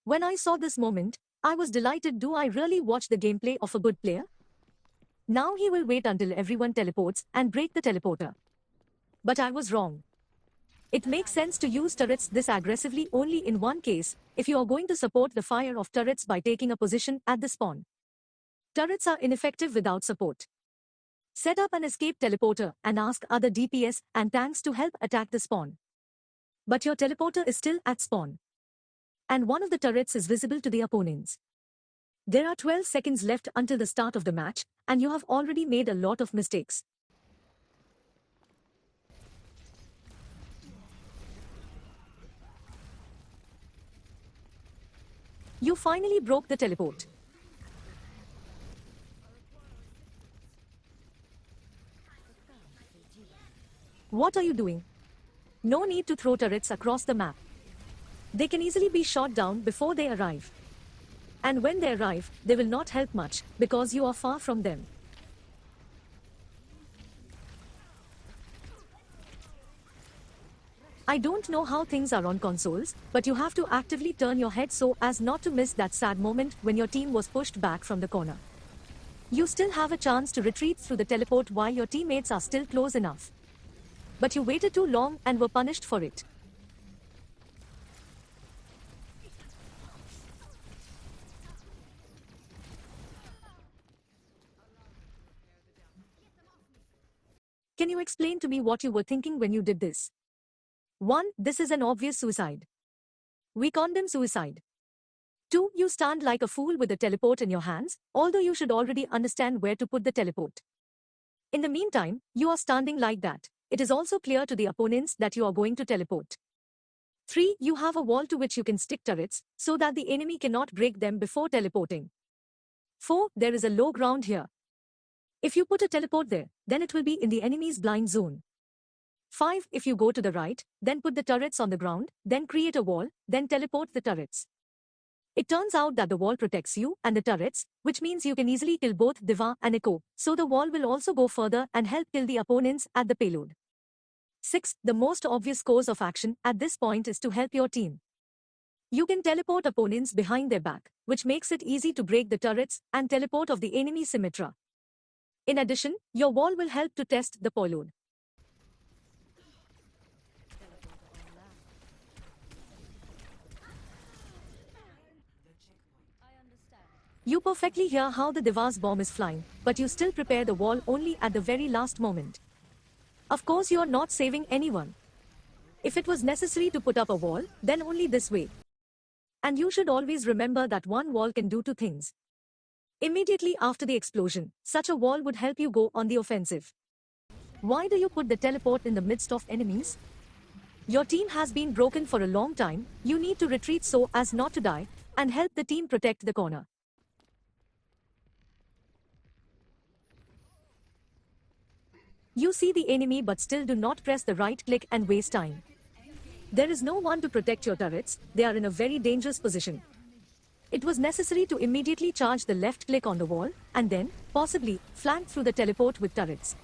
When I saw this moment, I was delighted. Do I really watch the gameplay of a good player? Now he will wait until everyone teleports and break the teleporter. But I was wrong. It makes sense to use turrets this aggressively only in one case, if you are going to support the fire of turrets by taking a position at the spawn. Turrets are ineffective without support. Set up an escape teleporter and ask other DPS and tanks to help attack the spawn. But your teleporter is still at spawn. And one of the turrets is visible to the opponents. There are 12 seconds left until the start of the match, and you have already made a lot of mistakes. You finally broke the teleport. What are you doing? No need to throw turrets across the map. They can easily be shot down before they arrive. And when they arrive, they will not help much, because you are far from them. I don't know how things are on consoles, but you have to actively turn your head so as not to miss that sad moment when your team was pushed back from the corner. You still have a chance to retreat through the teleport while your teammates are still close enough. But you waited too long and were punished for it. Can you explain to me what you were thinking when you did this? 1. This is an obvious suicide. We condemn suicide. 2. You stand like a fool with the teleport in your hands, although you should already understand where to put the teleport. In the meantime, you are standing like that. It is also clear to the opponents that you are going to teleport. 3. You have a wall to which you can stick turrets, so that the enemy cannot break them before teleporting. 4. There is a low ground here. If you put a teleport there, then it will be in the enemy's blind zone. 5. If you go to the right, then put the turrets on the ground, then create a wall, then teleport the turrets. It turns out that the wall protects you and the turrets, which means you can easily kill both Diva and Echo, so the wall will also go further and help kill the opponents at the payload. 6. The most obvious course of action at this point is to help your team. You can teleport opponents behind their back, which makes it easy to break the turrets and teleport of the enemy Symmetra. In addition, your wall will help to test the payload. You perfectly hear how the Diva's bomb is flying, but you still prepare the wall only at the very last moment. Of course you are not saving anyone. If it was necessary to put up a wall, then only this way. And you should always remember that one wall can do two things. Immediately after the explosion, such a wall would help you go on the offensive. Why do you put the teleport in the midst of enemies? Your team has been broken for a long time, you need to retreat so as not to die, and help the team protect the corner. You see the enemy but still do not press the right click and waste time. There is no one to protect your turrets, they are in a very dangerous position. It was necessary to immediately charge the left click on the wall, and then, possibly, flank through the teleport with turrets.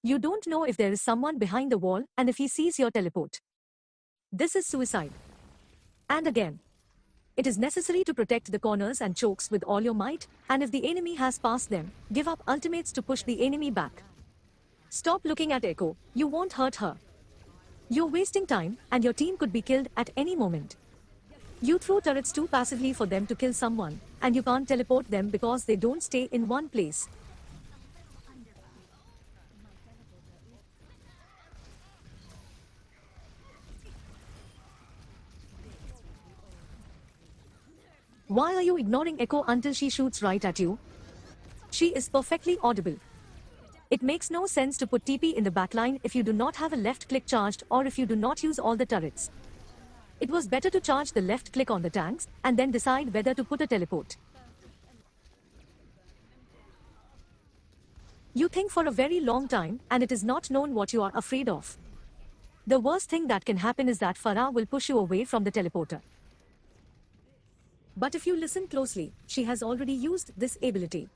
You don't know if there is someone behind the wall and if he sees your teleport. This is suicide. And again, it is necessary to protect the corners and chokes with all your might, and if the enemy has passed them, give up ultimates to push the enemy back. Stop looking at Echo, you won't hurt her. You're wasting time, and your team could be killed at any moment. You throw turrets too passively for them to kill someone, and you can't teleport them because they don't stay in one place. Why are you ignoring Echo until she shoots right at you? She is perfectly audible. It makes no sense to put TP in the backline if you do not have a left click charged or if you do not use all the turrets. It was better to charge the left click on the tanks and then decide whether to put a teleport. You think for a very long time and it is not known what you are afraid of. The worst thing that can happen is that Farah will push you away from the teleporter. But if you listen closely, she has already used this ability.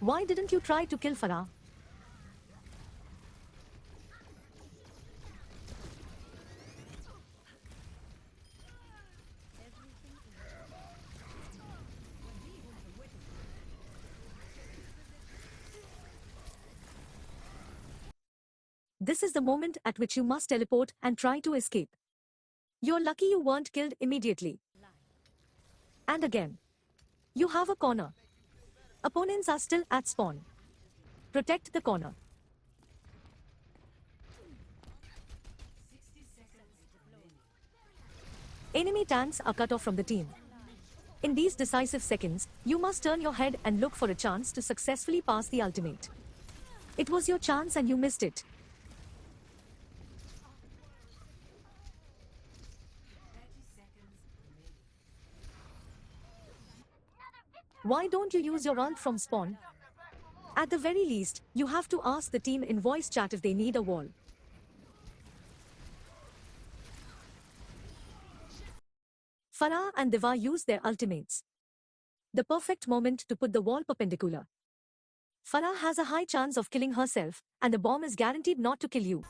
Why didn't you try to kill Farah? This is the moment at which you must teleport and try to escape. You're lucky you weren't killed immediately. And again. You have a corner. Opponents are still at spawn. Protect the corner. Enemy tanks are cut off from the team. In these decisive seconds, you must turn your head and look for a chance to successfully pass the ultimate. It was your chance and you missed it. Why don't you use your ult from spawn? At the very least, you have to ask the team in voice chat if they need a wall. Farah and Diva use their ultimates. The perfect moment to put the wall perpendicular. Farah has a high chance of killing herself, and the bomb is guaranteed not to kill you.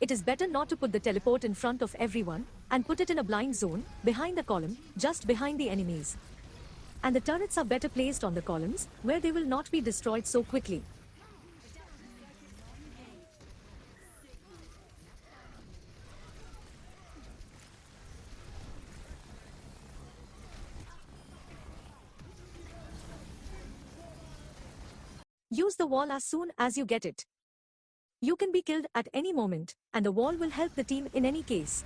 It is better not to put the teleport in front of everyone, and put it in a blind zone, behind the column, just behind the enemies. And the turrets are better placed on the columns, where they will not be destroyed so quickly. Use the wall as soon as you get it. You can be killed at any moment, and the wall will help the team in any case.